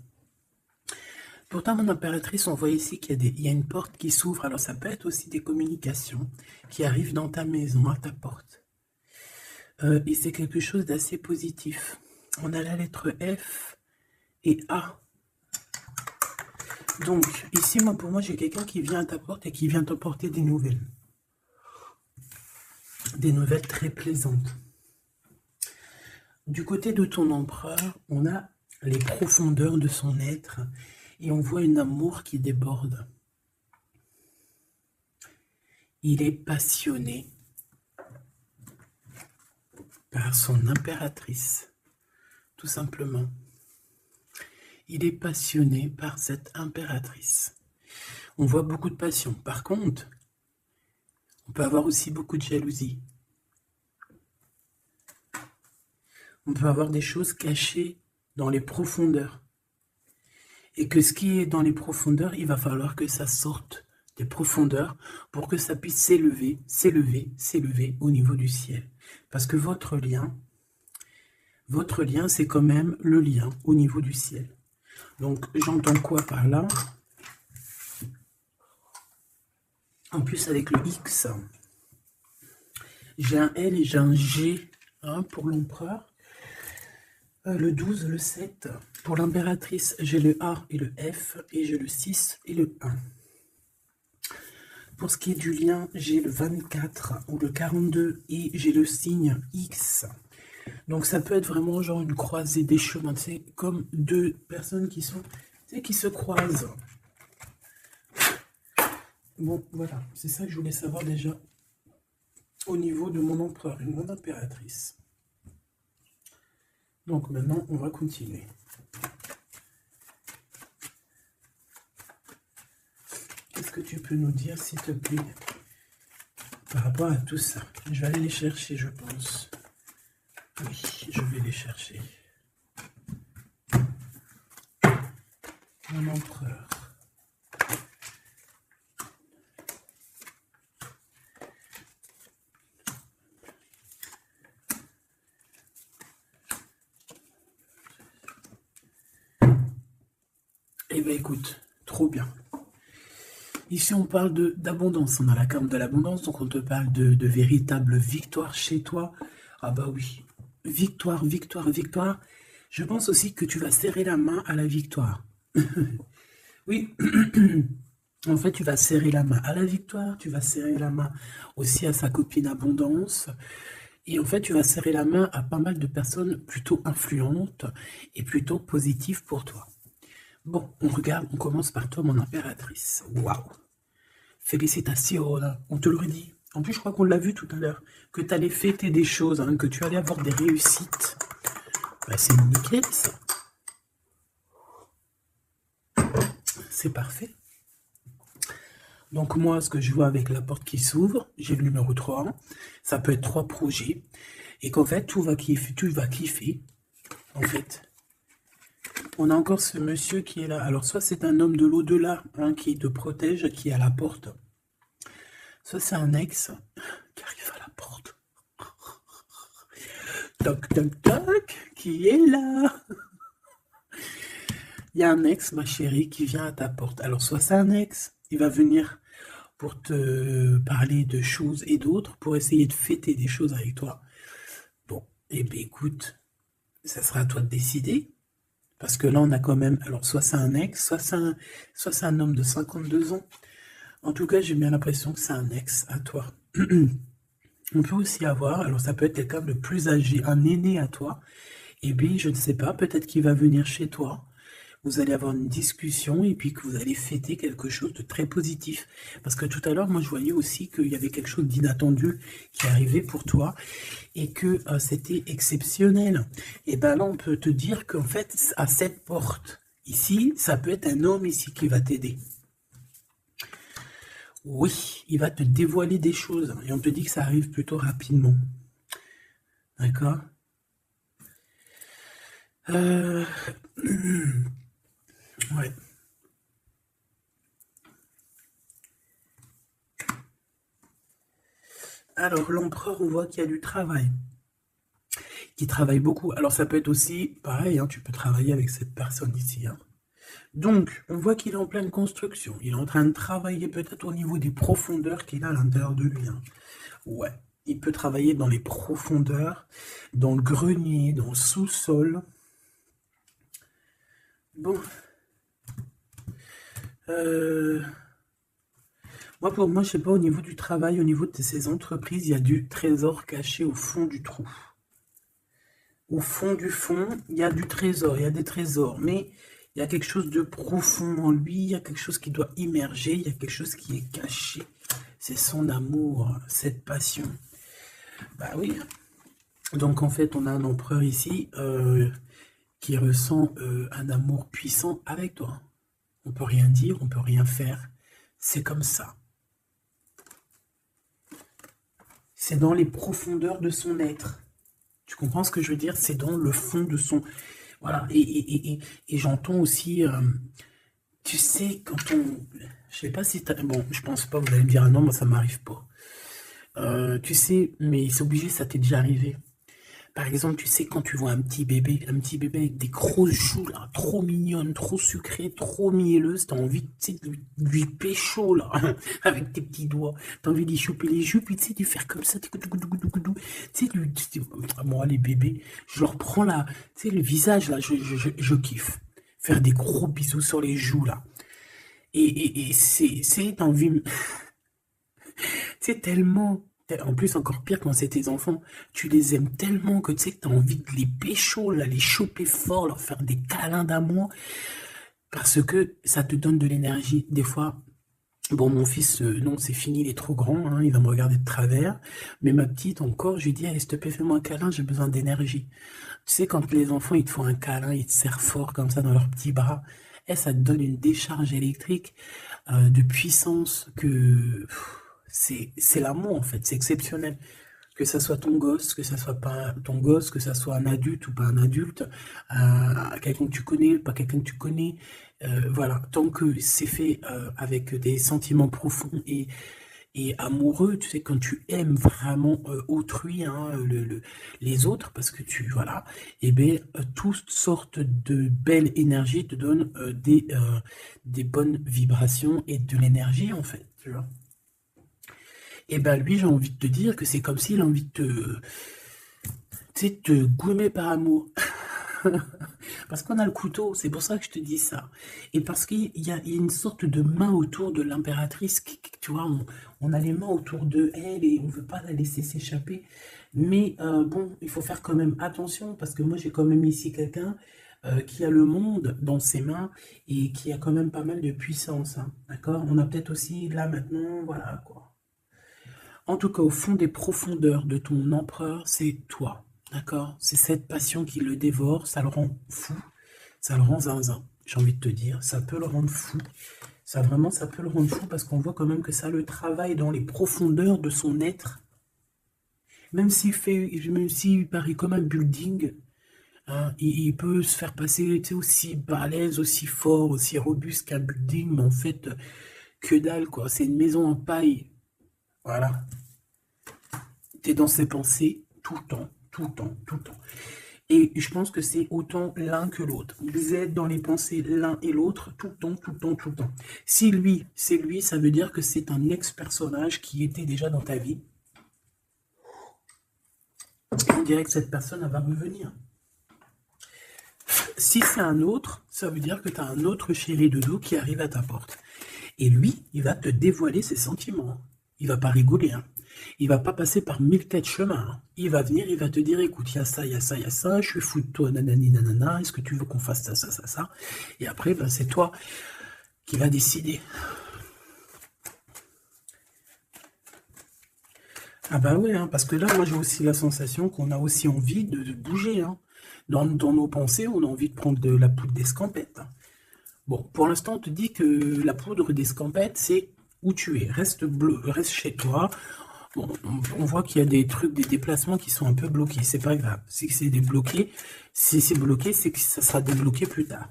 Pourtant, mon impératrice, on voit ici qu'il y a une porte qui s'ouvre. Alors, ça peut être aussi des communications qui arrivent dans ta maison, à ta porte. Et c'est quelque chose d'assez positif. On a la lettre F et A. Donc, ici, pour moi, j'ai quelqu'un qui vient à ta porte et qui vient t'apporter des nouvelles. Des nouvelles très plaisantes. Du côté de ton empereur, on a les profondeurs de son être et on voit un amour qui déborde. Il est passionné par son impératrice. tout simplement. Il est passionné par cette impératrice. On voit beaucoup de passion. Par contre, on peut avoir aussi beaucoup de jalousie. On peut avoir des choses cachées dans les profondeurs. Et que ce qui est dans les profondeurs, il va falloir que ça sorte des profondeurs pour que ça puisse s'élever, s'élever, s'élever au niveau du ciel. Parce que votre lien, c'est quand même le lien au niveau du ciel. Donc, j'entends quoi par là? En plus, avec le X, j'ai un L et j'ai un G pour l'empereur. Le 12, le 7. Pour l'impératrice, j'ai le A et le F, et j'ai le 6 et le 1. Pour ce qui est du lien, j'ai le 24 ou le 42, et j'ai le signe X. Donc ça peut être vraiment genre une croisée des chemins. C'est comme deux personnes qui sont, qui se croisent. Bon, voilà, c'est ça que je voulais savoir déjà au niveau de mon empereur et de mon impératrice. Donc maintenant, on va continuer. Qu'est-ce que tu peux nous dire, s'il te plaît, par rapport à tout ça? Je vais aller les chercher, je pense. Oui, je vais les chercher. Mon empereur. Eh bien, écoute, trop bien. Ici, on parle d'abondance. On a la carte de l'abondance, donc on te parle de véritable victoire chez toi. Ah bah oui, victoire, victoire, victoire. Je pense aussi que tu vas serrer la main à la victoire. Oui, en fait, tu vas serrer la main à la victoire, tu vas serrer la main aussi à sa copine abondance. Et en fait, tu vas serrer la main à pas mal de personnes plutôt influentes et plutôt positives pour toi. Bon, on regarde, on commence par toi, mon impératrice. Waouh! Félicitations, là. On te le redit. En plus, je crois qu'on l'a vu tout à l'heure, que tu allais fêter des choses, que tu allais avoir des réussites. Bah, c'est nickel, ça. C'est parfait. Donc moi, ce que je vois avec la porte qui s'ouvre, j'ai le numéro 3. Ça peut être 3 projets. Et qu'en fait, tu vas kiffer, en fait. On a encore ce monsieur qui est là. Alors, soit c'est un homme de l'au-delà qui te protège, qui est à la porte. Soit c'est un ex qui arrive à la porte. Toc, toc, toc, qui est là? Il y a un ex, ma chérie, qui vient à ta porte. Alors, soit c'est un ex, il va venir pour te parler de choses et d'autres, pour essayer de fêter des choses avec toi. Bon, eh bien, écoute, ça sera à toi de décider. Parce que là, on a quand même... Alors, soit c'est un ex, soit c'est un homme de 52 ans. En tout cas, j'ai bien l'impression que c'est un ex à toi. On peut aussi avoir... Alors, ça peut être quelqu'un de plus âgé, un aîné à toi. Et puis, je ne sais pas, peut-être qu'il va venir chez toi. Vous allez avoir une discussion et puis que vous allez fêter quelque chose de très positif. Parce que tout à l'heure, moi, je voyais aussi qu'il y avait quelque chose d'inattendu qui arrivait pour toi et que c'était exceptionnel. Et bien là, on peut te dire qu'en fait, à cette porte, ici, ça peut être un homme ici qui va t'aider. Oui, il va te dévoiler des choses et on te dit que ça arrive plutôt rapidement. D'accord? Ouais. Alors, l'empereur, on voit qu'il y a du travail. Qui travaille beaucoup. Alors, ça peut être aussi, pareil, tu peux travailler avec cette personne ici. Donc, on voit qu'il est en pleine construction. Il est en train de travailler peut-être au niveau des profondeurs qu'il a à l'intérieur de lui. Ouais, il peut travailler dans les profondeurs, dans le grenier, dans le sous-sol. Bon. Moi, pour moi, je sais pas, au niveau du travail, au niveau de ces entreprises, il y a du trésor caché au fond du trou. Au fond du fond, il y a du trésor, il y a des trésors, mais il y a quelque chose de profond en lui, il y a quelque chose qui doit immerger, il y a quelque chose qui est caché. C'est son amour, cette passion. Bah oui. Donc en fait, on a un empereur ici qui ressent un amour puissant avec toi. On peut rien dire, on peut rien faire. C'est comme ça. C'est dans les profondeurs de son être. Tu comprends ce que je veux dire? C'est dans le fond de son... Voilà. Et j'entends aussi... tu sais, quand on... Je sais pas si t'as... Bon, je pense pas, vous allez me dire, ah non, moi ça m'arrive pas. Tu sais, mais c'est obligé, ça t'est déjà arrivé. Par exemple, tu sais, quand tu vois un petit bébé avec des grosses joues, là, trop mignonnes, trop sucrées, trop mielleuses, t'as envie, tu sais, de lui pécho, là, avec tes petits doigts. T'as envie d'y choper les joues, puis tu sais, de faire comme ça, tu sais, moi, les bébés, je leur prends là, tu sais, le visage, là, je kiffe. Faire des gros bisous sur les joues, là. Et t'as envie, c'est tellement... En plus, encore pire quand c'est tes enfants, tu les aimes tellement que tu sais que tu as envie de les pécho, là, les choper fort, leur faire des câlins d'amour, parce que ça te donne de l'énergie. Des fois, bon, mon fils, non, c'est fini, il est trop grand, hein, il va me regarder de travers, mais ma petite, encore, je lui dis, allez, s'il te plaît, fais-moi un câlin, j'ai besoin d'énergie. Tu sais, quand les enfants, ils te font un câlin, ils te serrent fort comme ça dans leurs petits bras, et ça te donne une décharge électrique de puissance que... C'est l'amour en fait, c'est exceptionnel. Que ça soit ton gosse, que ça soit pas ton gosse, que ça soit un adulte ou pas un adulte, quelqu'un que tu connais, pas quelqu'un que tu connais, voilà, tant que c'est fait avec des sentiments profonds et amoureux, tu sais, quand tu aimes vraiment autrui, hein, les autres, parce que tu, voilà, et bien, toutes sortes de belles énergies te donnent des bonnes vibrations et de l'énergie en fait, tu vois. Et ben lui, j'ai envie de te dire que c'est comme s'il a envie de te, tu sais, te goumer par amour. Parce qu'on a le couteau, c'est pour ça que je te dis ça. Et parce qu'il y a une sorte de main autour de l'impératrice, tu vois, on a les mains autour de elle et on ne veut pas la laisser s'échapper. Mais bon, il faut faire quand même attention, parce que moi j'ai quand même ici quelqu'un qui a le monde dans ses mains et qui a quand même pas mal de puissance, hein, d'accord? On a peut-être aussi là maintenant, voilà quoi. En tout cas, au fond des profondeurs de ton empereur, c'est toi, d'accord? C'est cette passion qui le dévore, ça le rend fou, ça le rend zinzin, j'ai envie de te dire, ça peut le rendre fou. Ça vraiment, ça peut le rendre fou parce qu'on voit quand même que ça le travaille dans les profondeurs de son être. Même s'il paraît comme un building, hein, il peut se faire passer, tu sais, aussi balèze, aussi fort, aussi robuste qu'un building, mais en fait, que dalle, quoi. C'est une maison en paille. Voilà. Tu es dans ses pensées tout le temps, tout le temps, tout le temps. Et je pense que c'est autant l'un que l'autre. Vous êtes dans les pensées l'un et l'autre tout le temps, tout le temps, tout le temps. Si lui, c'est lui, ça veut dire que c'est un ex-personnage qui était déjà dans ta vie. On dirait que cette personne, elle va revenir. Si c'est un autre, ça veut dire que tu as un autre chéri doudou qui arrive à ta porte. Et lui, il va te dévoiler ses sentiments. Il va pas rigoler, hein. Il va pas passer par 1004 chemins, hein. Il va venir, il va te dire, écoute, il y a ça, il y a ça, il y a ça, je suis fou de toi, nanani, nanana, est-ce que tu veux qu'on fasse ça, ça, ça, ça? Et après, ben, c'est toi qui vas décider. Ah bah oui, hein, parce que là, moi j'ai aussi la sensation qu'on a aussi envie de bouger, hein. Dans nos pensées, on a envie de prendre de la poudre d'escampette, hein. Bon, pour l'instant, on te dit que la poudre d'escampette, c'est où tu es. Reste chez toi. Bon, on voit qu'il y a des trucs, des déplacements qui sont un peu bloqués. C'est pas grave. Si c'est débloqué, si c'est bloqué, c'est que ça sera débloqué plus tard.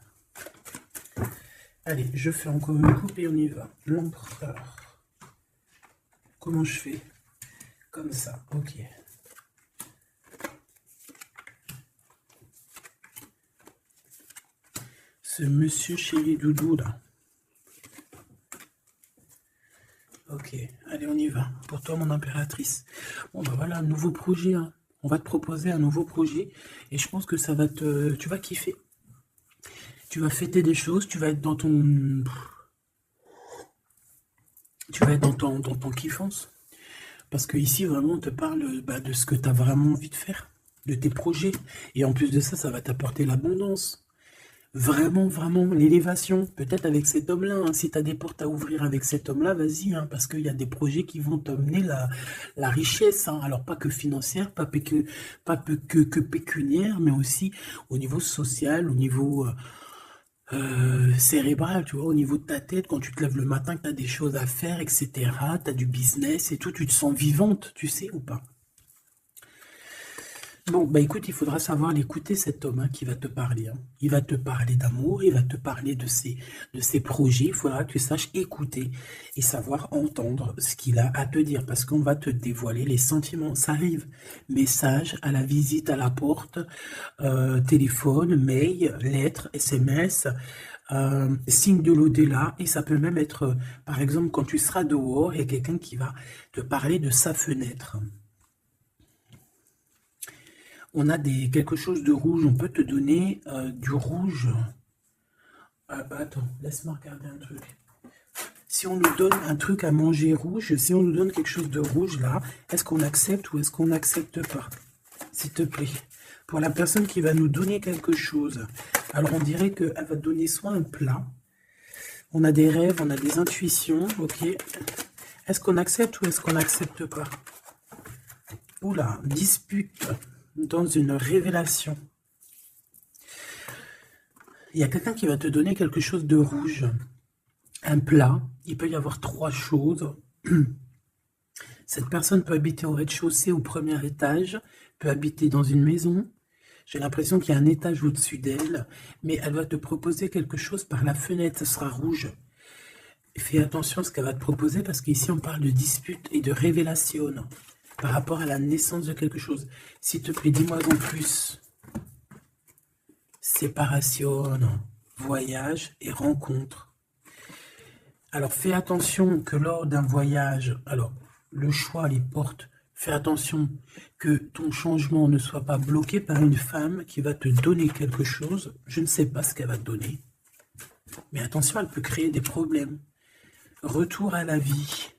Allez, je fais encore une coupe et on y va. L'empereur. Comment je fais? Comme ça, ok. Ce monsieur chéri doudou là. Ok, allez, on y va. Pour toi, mon impératrice. Bon, ben voilà, un nouveau projet, hein. On va te proposer un nouveau projet. Et je pense que ça va te... Tu vas kiffer. Tu vas fêter des choses. Tu vas être dans ton... Tu vas être dans ton kiffance. Parce que ici, vraiment, on te parle de ce que tu as vraiment envie de faire. De tes projets. Et en plus de ça, ça va t'apporter l'abondance. vraiment, vraiment l'élévation. Peut-être avec cet homme-là, hein. Si tu as des portes à ouvrir avec cet homme-là, vas-y, hein, parce qu'il y a des projets qui vont t'emmener la richesse, hein. Alors, pas que financière, pas que pécuniaire, mais aussi au niveau social, au niveau cérébral, tu vois, au niveau de ta tête, quand tu te lèves le matin, que tu as des choses à faire, etc., tu as du business et tout, tu te sens vivante, tu sais ou pas? Bon, bah écoute, il faudra savoir l'écouter, cet homme, hein, qui va te parler, hein. Il va te parler d'amour, il va te parler de ses projets. Il faudra que tu saches écouter et savoir entendre ce qu'il a à te dire, parce qu'on va te dévoiler les sentiments. Ça arrive. Message à la visite à la porte, téléphone, mail, lettres, SMS, signe de l'au-delà, et ça peut même être, par exemple, quand tu seras dehors, il y a quelqu'un qui va te parler de sa fenêtre. On a quelque chose de rouge, on peut te donner du rouge. Attends, laisse-moi regarder un truc. Si on nous donne un truc à manger rouge, si on nous donne quelque chose de rouge là, est-ce qu'on accepte ou est-ce qu'on n'accepte pas? S'il te plaît. Pour la personne qui va nous donner quelque chose, alors on dirait qu'elle va te donner soit un plat, on a des rêves, on a des intuitions, ok. Est-ce qu'on accepte ou est-ce qu'on n'accepte pas? Oula, dispute dans une révélation. Il y a quelqu'un qui va te donner quelque chose de rouge, un plat. Il peut y avoir 3 choses. Cette personne peut habiter au rez-de-chaussée, au premier étage, peut habiter dans une maison. J'ai l'impression qu'il y a un étage au-dessus d'elle, mais elle va te proposer quelque chose par la fenêtre, ce sera rouge. Fais attention à ce qu'elle va te proposer, parce qu'ici on parle de dispute et de révélation par rapport à la naissance de quelque chose. S'il te plaît, dis-moi en plus. Séparation, voyage et rencontre. Alors, fais attention que lors d'un voyage, alors, le choix, les portes, fais attention que ton changement ne soit pas bloqué par une femme qui va te donner quelque chose. Je ne sais pas ce qu'elle va te donner. Mais attention, elle peut créer des problèmes. Retour à la vie.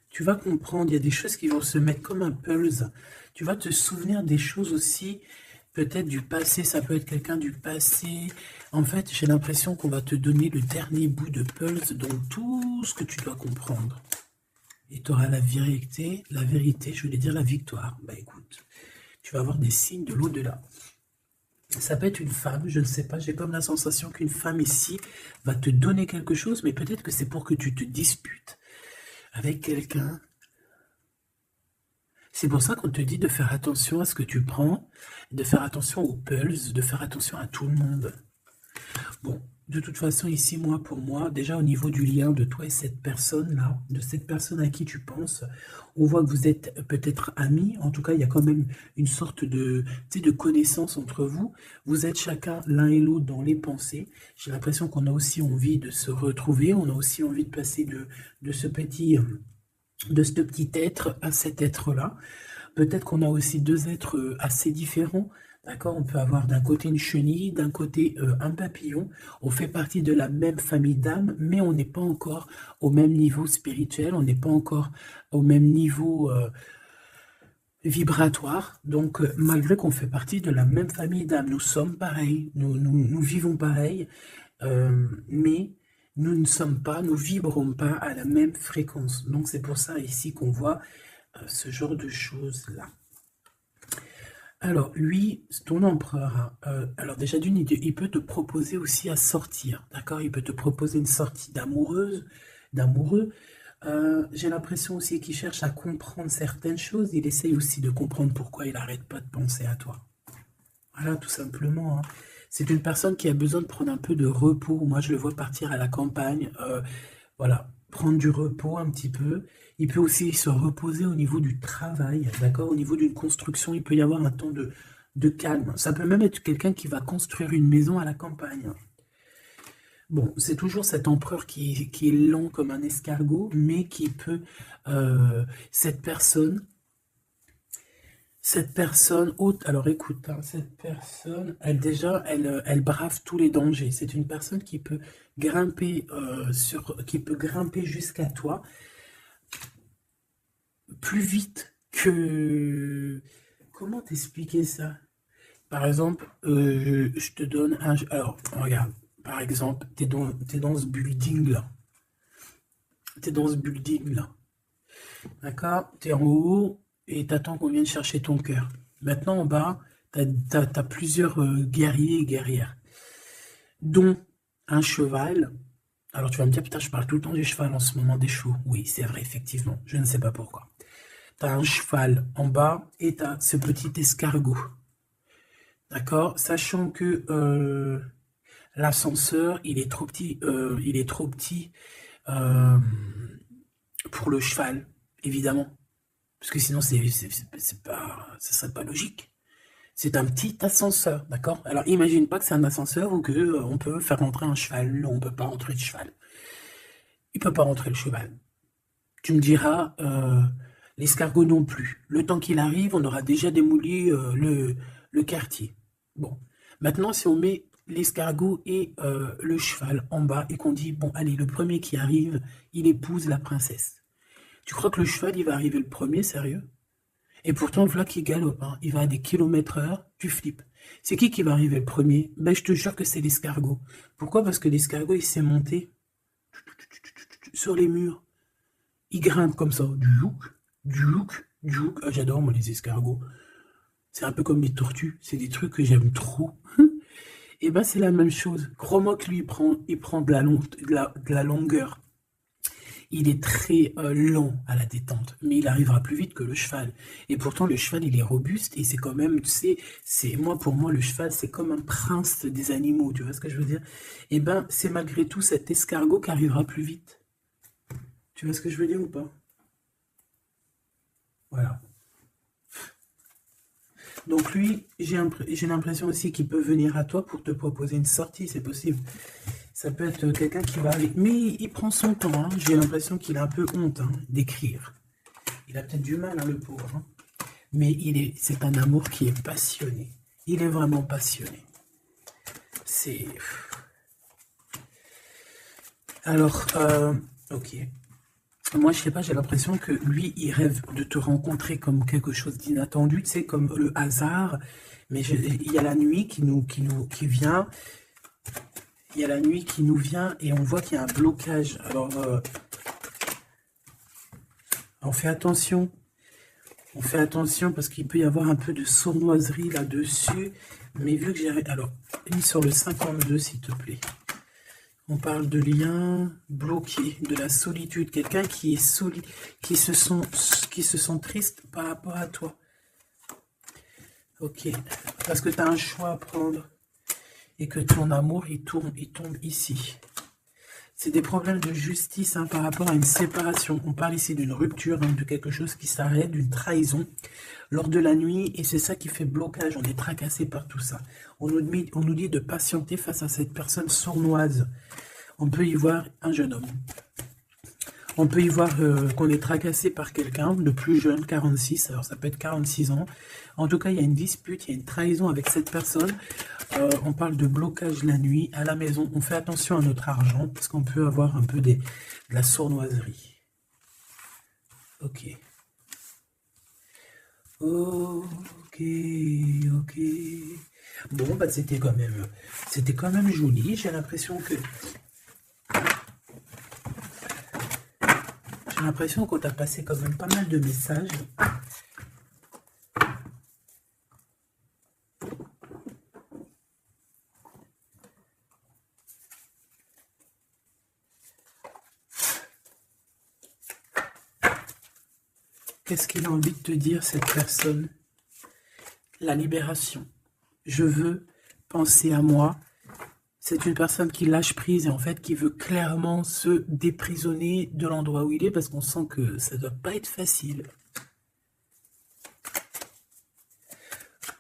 Tu vas comprendre, il y a des choses qui vont se mettre comme un pulse. Tu vas te souvenir des choses aussi, peut-être du passé, ça peut être quelqu'un du passé. En fait, j'ai l'impression qu'on va te donner le dernier bout de pulse dans tout ce que tu dois comprendre. Et tu auras la vérité, je voulais dire la victoire. Bah écoute, tu vas avoir des signes de l'au-delà. Ça peut être une femme, je ne sais pas, j'ai comme la sensation qu'une femme ici va te donner quelque chose, mais peut-être que c'est pour que tu te disputes avec quelqu'un. C'est pour ça qu'on te dit de faire attention à ce que tu prends, de faire attention aux pulses, de faire attention à tout le monde. Bon, de toute façon, ici, pour moi, déjà au niveau du lien de toi et cette personne-là, de cette personne à qui tu penses, on voit que vous êtes peut-être amis. En tout cas, il y a quand même une sorte de, de connaissance entre vous. Vous êtes chacun l'un et l'autre dans les pensées. J'ai l'impression qu'on a aussi envie de se retrouver. On a aussi envie de passer de ce petit être à cet être-là. Peut-être qu'on a aussi 2 êtres assez différents. D'accord, on peut avoir d'un côté une chenille, d'un côté un papillon. On fait partie de la même famille d'âmes, mais on n'est pas encore au même niveau spirituel, on n'est pas encore au même niveau vibratoire. Donc, malgré qu'on fait partie de la même famille d'âmes, nous sommes pareils, nous vivons pareil, mais nous ne sommes pas, nous vibrons pas à la même fréquence. Donc, c'est pour ça ici qu'on voit ce genre de choses-là. Alors, lui, ton empereur, alors déjà d'une idée, il peut te proposer aussi à sortir, d'accord? Il peut te proposer une sortie d'amoureux. J'ai l'impression aussi qu'il cherche à comprendre certaines choses. Il essaye aussi de comprendre pourquoi il n'arrête pas de penser à toi. Voilà, tout simplement, hein. C'est une personne qui a besoin de prendre un peu de repos. Moi, je le vois partir à la campagne, voilà, prendre du repos un petit peu. Il peut aussi se reposer au niveau du travail, d'accord? Au niveau d'une construction, il peut y avoir un temps de calme. Ça peut même être quelqu'un qui va construire une maison à la campagne. Bon, c'est toujours cet empereur qui est lent comme un escargot, mais qui peut... cette personne, haute, alors écoute, hein, cette personne, elle brave tous les dangers. C'est une personne qui peut grimper jusqu'à toi plus vite que... Comment t'expliquer ça? Par exemple, je te donne un... Alors, regarde, par exemple, t'es dans ce building-là. T'es dans ce building-là. D'accord? T'es en haut et t'attends qu'on vienne chercher ton cœur. Maintenant, en bas, t'as plusieurs guerriers et guerrières, dont un cheval. Alors, tu vas me dire, putain, je parle tout le temps du cheval en ce moment, des chevaux. Oui, c'est vrai, effectivement. Je ne sais pas pourquoi. T'as un cheval en bas et t'as ce petit escargot. D'accord? Sachant que l'ascenseur, il est trop petit euh, pour le cheval, évidemment. Parce que sinon, c'est pas, ça serait pas logique. C'est un petit ascenseur, d'accord? Alors, imagine pas que c'est un ascenseur ou que on peut faire rentrer un cheval. Non, on peut pas rentrer le cheval. Il peut pas rentrer le cheval. Tu me diras, l'escargot non plus. Le temps qu'il arrive, on aura déjà démoli le quartier. Bon, maintenant, si on met l'escargot et le cheval en bas et qu'on dit, bon, allez, le premier qui arrive, il épouse la princesse. Tu crois que le cheval, il va arriver le premier, sérieux? Et pourtant, voilà qu'il galope, hein. Il va à des kilomètres heure, tu flippes. C'est qui va arriver le premier? Ben, je te jure que c'est l'escargot. Pourquoi? Parce que l'escargot, il s'est monté sur les murs. Il grimpe comme ça, du look. Ah, j'adore, moi, les escargots. C'est un peu comme les tortues. C'est des trucs que j'aime trop. Et ben, c'est la même chose. Crois-moi que lui, il prend de la longueur. Il est très lent à la détente, mais il arrivera plus vite que le cheval. Et pourtant, le cheval, il est robuste et c'est quand même, tu sais, pour moi, le cheval, c'est comme un prince des animaux, tu vois ce que je veux dire? Et ben, c'est malgré tout cet escargot qui arrivera plus vite. Tu vois ce que je veux dire ou pas? Voilà. Donc lui, j'ai l'impression aussi qu'il peut venir à toi pour te proposer une sortie, c'est possible. Ça peut être quelqu'un qui va aller... Mais il prend son temps, hein. J'ai l'impression qu'il a un peu honte d'écrire. Il a peut-être du mal, le pauvre. Hein. Mais c'est un amour qui est passionné. Il est vraiment passionné. C'est... Alors, ok. Moi, je sais pas, j'ai l'impression que lui, il rêve de te rencontrer comme quelque chose d'inattendu, tu sais, comme le hasard. Mais il y a la nuit qui vient. Il y a la nuit qui nous vient et on voit qu'il y a un blocage. Alors, on fait attention. On fait attention parce qu'il peut y avoir un peu de sournoiserie là-dessus. Mais vu que j'ai... Alors, lis sur le 52, s'il te plaît. On parle de liens bloqués, de la solitude. Quelqu'un qui est solide, qui se sent triste par rapport à toi. Ok. Parce que tu as un choix à prendre. Et que ton amour, il tombe ici. C'est des problèmes de justice par rapport à une séparation. On parle ici d'une rupture, de quelque chose qui s'arrête, d'une trahison lors de la nuit. Et c'est ça qui fait blocage. On est tracassé par tout ça. On nous dit de patienter face à cette personne sournoise. On peut y voir un jeune homme. On peut y voir qu'on est tracassé par quelqu'un de plus jeune, 46, alors ça peut être 46 ans. En tout cas, il y a une dispute, il y a une trahison avec cette personne. On parle de blocage la nuit à la maison. On fait attention à notre argent parce qu'on peut avoir un peu de la sournoiserie. Ok. Ok. Bon, bah c'était quand même joli. J'ai l'impression que... J'ai l'impression qu'on t'a passé quand même pas mal de messages. Qu'est-ce qu'il a envie de te dire, cette personne? La libération. Je veux penser à moi. C'est une personne qui lâche prise et en fait qui veut clairement se déprisonner de l'endroit où il est parce qu'on sent que ça doit pas être facile.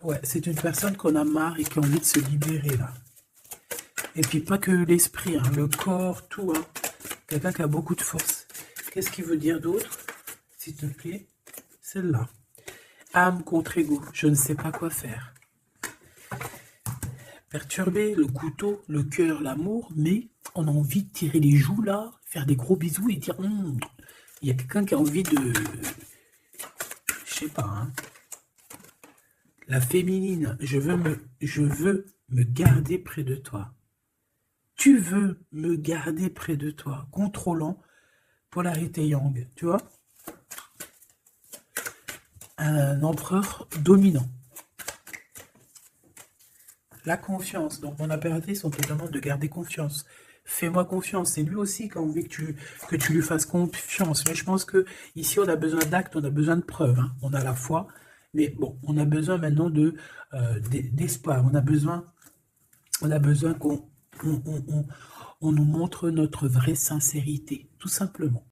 Ouais, c'est une personne qu'on a marre et qui a envie de se libérer là. Et puis pas que l'esprit, le corps, tout. Quelqu'un qui a beaucoup de force. Qu'est-ce qu'il veut dire d'autre, s'il te plaît? Celle-là. Âme contre ego. Je ne sais pas quoi faire. Perturbé, le couteau, le cœur, l'amour, mais on a envie de tirer les joues là, faire des gros bisous et dire il y a quelqu'un qui a envie de... Je sais pas, La féminine, je veux me garder près de toi. Tu veux me garder près de toi, contrôlant, polarité yang, tu vois? Un empereur dominant. La confiance. Donc, mon impératrice, on te demande de garder confiance. Fais-moi confiance. C'est lui aussi qui a envie que tu lui fasses confiance. Mais je pense que ici, on a besoin d'actes, on a besoin de preuves. Hein. On a la foi. Mais bon, on a besoin maintenant d'espoir. On a besoin qu'on on nous montre notre vraie sincérité, tout simplement.